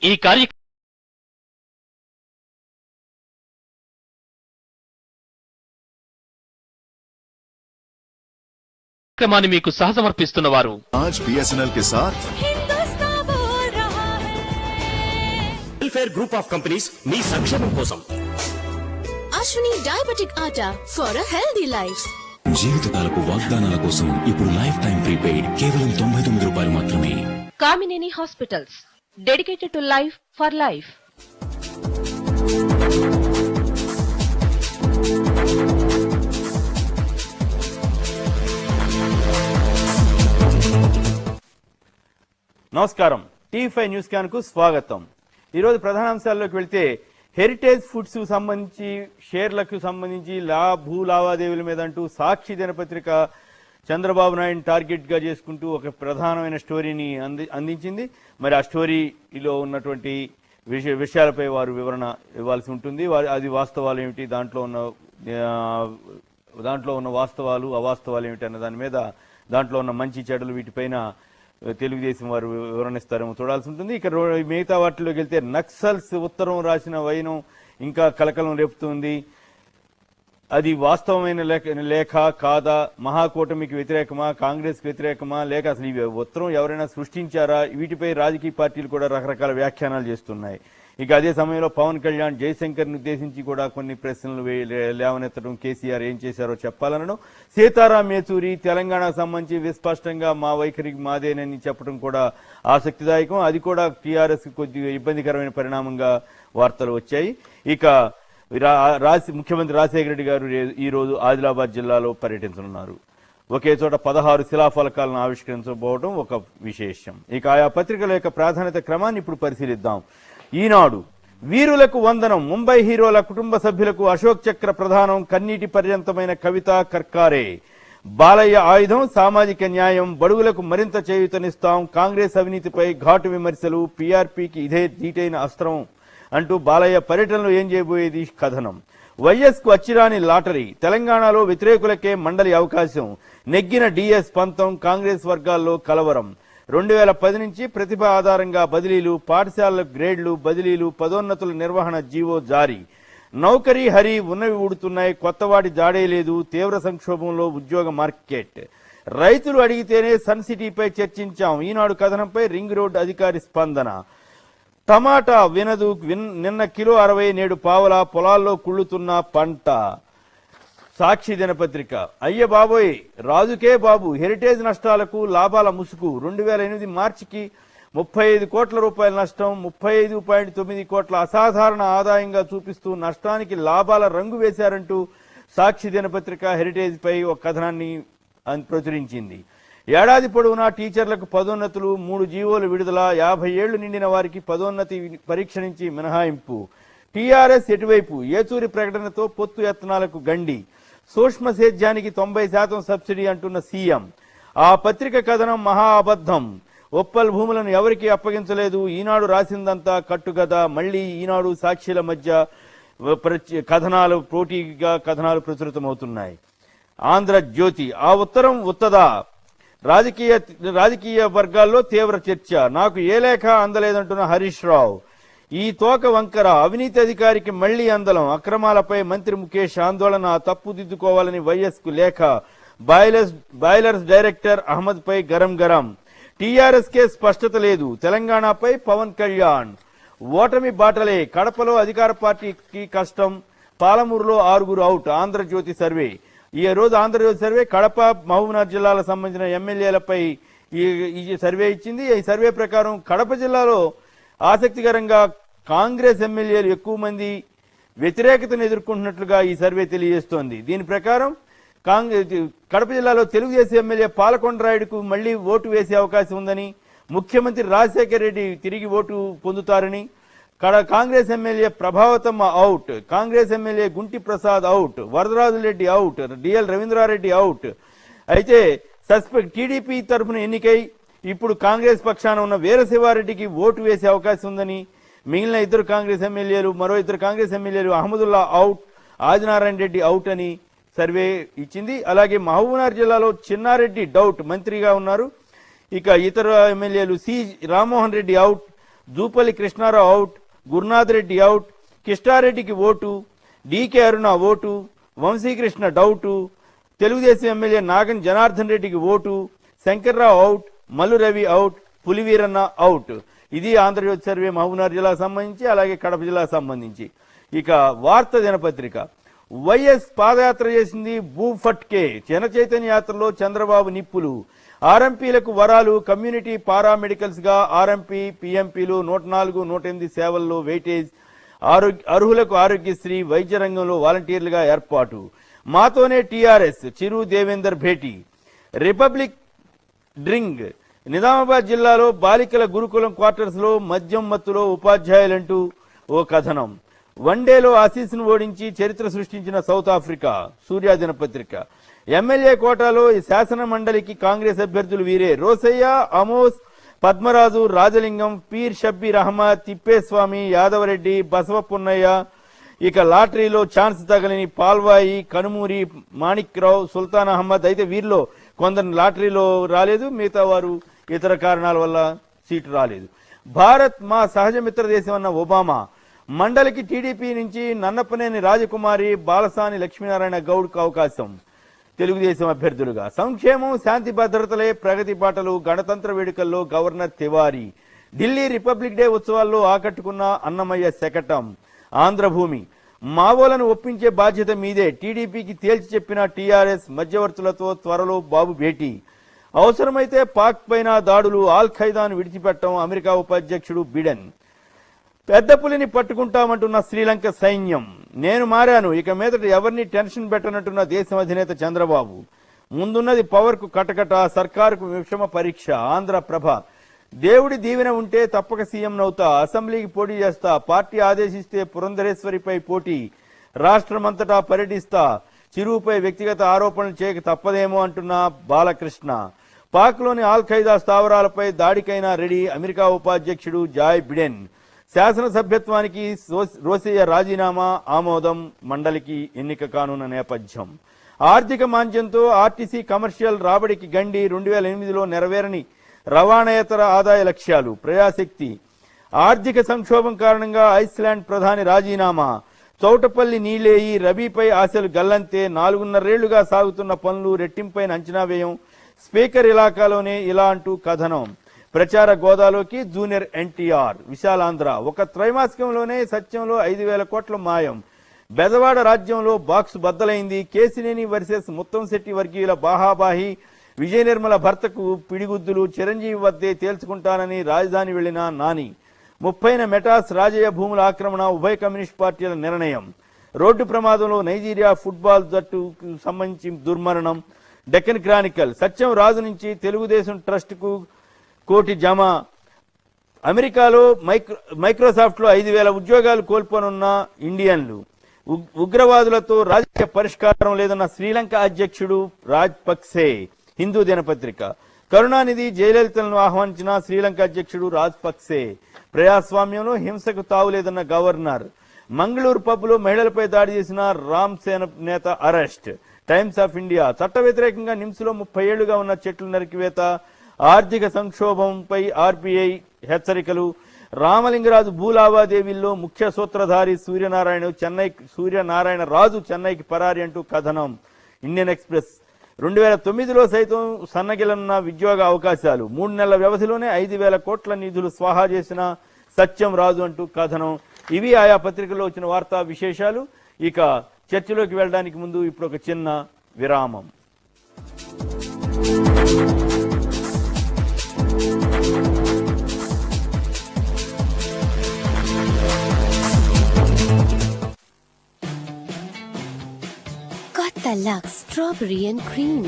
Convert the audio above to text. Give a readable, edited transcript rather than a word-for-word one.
ఈ కార్యక్రమాన్ని మీకు సహసమర్పిస్తున్న వారు BSNL के साथ వెల్ఫేర్ గ్రూప్ ఆఫ్ కంపెనీస్ మీ సంక్షేమం కోసం. Ashwini diabetic atta for a healthy life. జీవితకాలపు వాగ్దానాల కోసం ఇప్పుడు లైఫ్ టైం ప్రీపెయిడ్ కేవలం 99 రూపాయలు మాత్రమే. Kamineni hospitals dedicated to life for life. నమస్కారం, టీవీ5 న్యూస్ క్యాన్ కు స్వాగతం. ఈరోజు ప్రధానాంశాల్లోకి వెళ్తే హెరిటేజ్ ఫుడ్స్ కు సంబంధించి షేర్లకు సంబంధించి భూ లావాదేవీల మీద అంటూ సాక్షి దినపత్రిక చంద్రబాబు నాయుడు టార్గెట్ గా చేసుకుంటూ ఒక ప్రధానమైన స్టోరీని అందించింది. మరి ఆ స్టోరీలో ఉన్నటువంటి విషయాలపై వారు వివరణ ఇవ్వాల్సి ఉంటుంది. అది వాస్తవాలు ఏమిటి, దాంట్లో ఉన్న వాస్తవాలు అవాస్తవాలు ఏమిటి అన్న దాని మీద, దాంట్లో ఉన్న మంచి చెడులు వీటిపైన తెలుగుదేశం వారు వివరణిస్తారేమో చూడాల్సి ఉంటుంది. ఇక మిగతా వాటిలోకి వెళ్తే నక్సల్స్ ఉత్తరం రాసిన వైనం ఇంకా కలకలం రేపుతుంది. అది వాస్తవమైన లేఖ కాదా, మహాకూటమికి వ్యతిరేకమా, కాంగ్రెస్ కి వ్యతిరేకమా, లేక అసలు ఈ ఉత్తరం ఎవరైనా సృష్టించారా, వీటిపై రాజకీయ పార్టీలు కూడా రకరకాల వ్యాఖ్యానాలు చేస్తున్నాయి. ఇక అదే సమయంలో పవన్ కళ్యాణ్ జయశంకర్ ని ఉద్దేశించి కూడా కొన్ని ప్రశ్నలు లేవనెత్తడం, కేసీఆర్ ఏం చేశారో చెప్పాలనడం, సీతారాం యేచూరి తెలంగాణకు సంబంధించి విస్పష్టంగా మా వైఖరి మాదేనని చెప్పడం కూడా ఆసక్తిదాయకం. అది కూడా టీఆర్ఎస్ కొద్దిగా ఇబ్బందికరమైన పరిణామంగా వార్తలు వచ్చాయి. ఇక ముఖ్యమంత్రి రాజశేఖర రెడ్డి గారు ఈ రోజు ఆదిలాబాద్ జిల్లాలో పర్యటించనున్నారు. ఒకే చోట 16 శిలాఫలకాలను ఆవిష్కరించబోవడం ఒక విశేషం. ఇక ఆయా పత్రికల యొక్క ప్రాధాన్యత క్రమాన్ని ఇప్పుడు పరిశీలిద్దాం. ఈనాడు, వీరులకు వందనం, ముంబై హీరోల కుటుంబ సభ్యులకు అశోక్ చక్ర ప్రదానం, కన్నీటి పర్యంతమైన కవిత కర్కారే, బాలయ్య ఆయుధం, సామాజిక న్యాయం, బడుగులకు మరింత చేయూతనిస్తాం, కాంగ్రెస్ అవినీతిపై ఘాటు విమర్శలు, పీఆర్పీకి ఇదే దీటైన అస్త్రం అంటూ బాలయ్య పర్యటనలో ఏం చేయబోయేది కథనం. వైఎస్ కు అచ్చిరాని లాటరీ, తెలంగాణలో వ్యతిరేకులకే మండలి అవకాశం, నెగ్గిన డిఎస్ పంతం, కాంగ్రెస్ వర్గాల్లో కలవరం, 2010 నుంచి ప్రతిభ ఆధారంగా బదిలీలు, పాఠశాలల గ్రేడ్లు, బదిలీలు, పదోన్నతుల నిర్వహణ జీవో జారీ, నౌకరీ హరి ఉన్నవి ఊడుతున్నాయి, కొత్తవాడి జాడే లేదు, తీవ్ర సంక్షోభంలో ఉద్యోగ మార్కెట్, రైతులు అడిగితేనే సన్ సిటీపై చర్చించాం, ఈనాడు కథనంపై రింగ్ రోడ్ అధికారి స్పందన, టమాటా వినదు, నిన్న కిలో 60, నేడు పావలా, పొలాల్లో కుళ్ళుతున్న పంట. సాక్షి దినపత్రిక, అయ్య బాబోయ్ రాజుకే బాబు, హెరిటేజ్ నష్టాలకు లాభాల ముసుగు, 2008 మార్చికి 35 కోట్ల రూపాయల నష్టం, 35.9 కోట్ల అసాధారణ ఆదాయంగా చూపిస్తూ నష్టానికి లాభాల రంగు వేశారంటూ సాక్షి దినపత్రిక హెరిటేజ్ పై ఒక కథనాన్ని ప్రచురించింది. ఏడాది పొడవునా టీచర్లకు పదోన్నతులు, 3 జీవోలు విడుదల, 50 ఏళ్లు నిండిన వారికి పదోన్నతి పరీక్ష నుంచి మినహాయింపు, టీఆర్ఎస్ ఎటువైపు, ఏచూరి ప్రకటనతో పొత్తు యత్నాలకు గండి, సూక్ష్మ సేద్యానికి 90% సబ్సిడీ అంటున్న సీఎం, ఆ పత్రిక కథనం మహా అబద్ధం, ఒప్పల్ భూములను ఎవరికి అప్పగించలేదు, ఈనాడు రాసిందంతా కట్టుకథ, మళ్లీ ఈనాడు సాక్షిల మధ్య కథనాలు పోటీగా కథనాలు ప్రచురితమవుతున్నాయి. ఆంధ్రజ్యోతి, ఆ ఉత్తరం ఉత్తదా, రాజకీయ వర్గాల్లో తీవ్ర చర్చ, నాకు ఏ లేఖ అందలేదంటున్న హరీష్ రావు, ఈ తోక వంకర, అవినీతి అధికారికి మళ్లీ అందలం, అక్రమాలపై మంత్రి ముఖేష్ ఆందోళన, తప్పుదిద్దుకోవాలని వైఎస్ కు లేఖ, బాయిలర్స్ డైరెక్టర్ అహ్మద్ పై గరం, టీఆర్ఎస్ కే స్పష్టత లేదు, తెలంగాణపై పవన్ కళ్యాణ్, ఓటమి బాటలే, కడపలో అధికార పార్టీకి కష్టం, పాలమూరులో 6 అవుట్, ఆంధ్రజ్యోతి సర్వే. ఈ రోజు ఆంధ్రజ్యోతి సర్వే కడప, మహబూబ్నగర్ జిల్లాలకు సంబంధించిన ఎమ్మెల్యేలపై ఈ సర్వే ఇచ్చింది. ఈ సర్వే ప్రకారం కడప జిల్లాలో ఆసక్తికరంగా కాంగ్రెస్ ఎమ్మెల్యేలు ఎక్కువ మంది వ్యతిరేకతను ఎదుర్కొంటున్నట్లుగా ఈ సర్వే తెలియజేస్తోంది. దీని ప్రకారం కడప జిల్లాలో తెలుగుదేశం ఎమ్మెల్యే పాలకొండరాయుడుకు మళ్లీ ఓటు వేసే అవకాశం ఉందని, ముఖ్యమంత్రి రాజశేఖర రెడ్డి తిరిగి ఓటు పొందుతారని, Congress MLA Prabhavathamma out, Congress MLA Gunti Prasad out, Varadarajulareddy out, DL Ravindrareddy out. అయితే టీడీపీ తరఫున ఎన్నికై ఇప్పుడు కాంగ్రెస్ పక్షాన ఉన్న వీరశివారెడ్డికి ఓటు వేసే అవకాశం ఉందని, మిగిలిన మరో ఇద్దరు కాంగ్రెస్ ఎమ్మెల్యేలు అహ్మదుల్లా అవుట్, ఆదినారాయణ రెడ్డి అవుట్ అని సర్వే ఇచ్చింది. అలాగే మహబూబ్నగర్ జిల్లాలో చిన్నారెడ్డి డౌట్, మంత్రిగా ఉన్నారు. ఇక ఇతర ఎమ్మెల్యేలు C Rammohan Reddy out, Jupalli Krishnarao out, Gurunath Reddy out, కిష్టారెడ్డికి vote, DK Aruna vote, Vamshikrishna doubt, Telugudesam MLA Nagan Janardhan రెడ్డికి vote, Shankarrao out, Mallu Ravi out, Puliveeranna out. ఇది ఆంధ్రజ్యోతి సర్వే మహబూబ్నగర్ జిల్లాకు సంబంధించి, అలాగే కడప జిల్లాకు సంబంధించి. ఇక వార్త దినపత్రిక. వైఎస్ పాదయాత్ర చేసింది భూఫట్కే, జన చైతన్య యాత్రలో చంద్రబాబు నిప్పులు, ఆర్ఎంపీలకు వరాలు, కమ్యూనిటీ పారామెడికల్స్ గా ఆర్ఎంపీ పీఎంపీలు 104, 108 సేవల్లో వెయిటేజ్, అర్హులకు ఆరోగ్యశ్రీ, వైద్య రంగంలో వాలంటీర్లుగా ఏర్పాటు, మాతోనే టీఆర్ఎస్, చిరు దేవేందర్ భేటీ, రిపబ్లిక్ డ్రింక్, నిజామాబాద్ జిల్లాలో బాలికల గురుకులం క్వార్టర్స్ లో మద్యం మత్తులో ఉపాధ్యాయులంటూ ఓ కథనం, వన్డేలో ఆసీస్ను ఓడించి చరిత్ర సృష్టించిన సౌత్ ఆఫ్రికా, సూర్య దినపత్రిక. ఎమ్మెల్యే కోటాలో శాసన మండలికి కాంగ్రెస్ అభ్యర్థులు వీరే, రోసయ్య, అమోస్, పద్మరాజు, రాజలింగం, పీర్ షబ్బీర్ అహ్మద్, తిప్పేస్వామి, యాదవరెడ్డి, బసవ పున్నయ్య. ఇక లాటరీలో ఛాన్స్ తగలని పాల్వాయి, కనుమూరి, మాణిక్రావు, సుల్తాన్ అహ్మద్. అయితే వీరిలో కొందరు లాటరీలో రాలేదు, మిగతా వారు ఇతర కారణాల వల్ల సీటు రాలేదు. భారత్ మా సహజ మిత్ర దేశం అన్న ఒబామా, మండలికి టీడీపీ నుంచి నన్నపనేని రాజకుమారి, బాలసాని లక్ష్మీనారాయణ గౌడ్కు అవకాశం తెలుగుదేశం అభ్యర్థులుగా. సంక్షేమం, శాంతి భద్రతలే ప్రగతి బాటలు, గణతంత్ర వేడుకల్లో governor Tiwari, Delhi republic day ఉత్సవాల్లో ఆకట్టుకున్న అన్నమయ్య శకటం. ఆంధ్రభూమి, మావోలను ఒప్పించే బాధ్యత మీదే, టీడీపీకి తేల్చి చెప్పిన టీఆర్ఎస్, మధ్యవర్తులతో త్వరలో బాబు భేటీ, అవసరమైతే పాక్ పైన దాడులు, ఆల్ ఖైదాను విడిచిపెట్టడం అమెరికా ఉపాధ్యక్షుడు బిడెన్, పెద్ద పులిని పట్టుకుంటామంటున్న శ్రీలంక సైన్యం, నేను మారాను ఇక మీదట ఎవరిని టెన్షన్ పెట్టనంటున్న దేశం అధినేత చంద్రబాబు, ముందున్నది పవర్ కు కటకట, సర్కారుకు విషమ పరీక్ష. ఆంధ్రప్రభ, దేవుడి దీవెన ఉంటే తప్పక సీఎం నవుతా, అసెంబ్లీకి పోటీ చేస్తా, పార్టీ ఆదేశిస్తే పురంధరేశ్వరిపై పోటీ, రాష్ట్రమంతటా పర్యటిస్తా, చిరుపై వ్యక్తిగత ఆరోపణలు చేయక తప్పదేమో అంటున్న బాలకృష్ణ. పాక్లోని ఆల్ ఖైదా స్థావరాలపై దాడికైనా రెడీ అమెరికా ఉపాధ్యక్షుడు జాయ్ బిడెన్. శాసనసభ్యత్వానికి రోసయ్య రాజీనామా ఆమోదం, మండలికి ఎన్నిక కానున్న నేపథ్యం. ఆర్థిక మాంద్యంతో ఆర్టీసీ కమర్షియల్ రాబడికి గండి, 2008లో నెరవేరని రవాణాయేతర ఆదాయ లక్ష్యాలు. ప్రజాశక్తి, ఆర్థిక సంక్షోభం కారణంగా ఐస్లాండ్ ప్రధాని రాజీనామా, చౌటపల్లి నీలేయి, రబీపై ఆశలు గల్లంతే, 4.5 ఏళ్లుగా సాగుతున్న పనులు రెట్టింపైన అంచనా వ్యయం, స్పీకర్ ఇలాకాలోనే ఇలా అంటూ కథనం. ప్రచార గోదాలోకి జూనియర్ ఎన్టీఆర్. విశాలాంధ్ర, ఒక త్రైమాసికంలోనే సత్యంలో 5,000 కోట్ల మాయం, బెజవాడ రాజ్యంలో బాక్స్ బద్దలైంది, కేసినేని వర్సెస్ ముత్తంశెట్టి వర్గీయుల బాహాబాహి, విజయ నిర్మల భర్తకు పిడిగుద్దులు, చిరంజీవి వద్దే తేల్చుకుంటానని రాజధాని వెళ్లిన నాని, 30న మెటాస్ రాజయ్య భూముల ఆక్రమణ, ఉభయ కమ్యూనిస్ట్ పార్టీల నిర్ణయం, రోడ్డు ప్రమాదంలో నైజీరియా ఫుట్బాల్ జట్టుకు సంబంధించి దుర్మరణం. డెక్కన్ క్రానికల్, సత్యం రాజు నుంచి తెలుగుదేశం ట్రస్ట్ కు కోటి జమ, అమెరికాలో మైక్రోసాఫ్ట్ లో 5,000 ఉద్యోగాలు కోల్పోనున్న ఇండియన్లు, ఉగ్రవాదులతో రాజకీయ పరిష్కారం లేదన్న శ్రీలంక అధ్యక్షుడు రాజపక్సే. హిందూ దినపత్రిక, కరుణానిధి, జయలలితలను ఆహ్వానించిన శ్రీలంక అధ్యక్షుడు రాజపక్సే. ప్రజాస్వామ్యంలో హింసకు తావులేదన్న గవర్నర్. మంగళూరు పబ్లో మహిళలపై దాడి చేసిన రామ్ సేన నేత అరెస్ట్. టైమ్స్ ఆఫ్ ఇండియా, చట్ట వ్యతిరేకంగా నిమ్స్లో 30 ఏళ్లుగా ఉన్న చెట్లు నరికివేత, ఆర్థిక సంక్షోభంపై ఆర్బీఐ హెచ్చరికలు. రామలింగరాజు భూ లావాదేవీల్లో ముఖ్య సూత్రధారి సూర్యనారాయణ రాజు చెన్నైకి పరారి అంటూ కథనం. ఇండియన్ ఎక్స్ప్రెస్, 2009లో సైతం సన్నగిలన్న ఉద్యోగ అవకాశాలు, 3 నెలల వ్యవధిలోనే 5,000 కోట్ల నిధులు స్వాహా చేసిన సత్యం రాజు అంటూ కథనం. ఇవి ఆయా పత్రికల్లో వచ్చిన వార్తా విశేషాలు. ఇక చర్చలోకి వెళ్ళడానికి ముందు ఇప్పుడు ఒక చిన్న విరామం. Got the luxe strawberry and cream.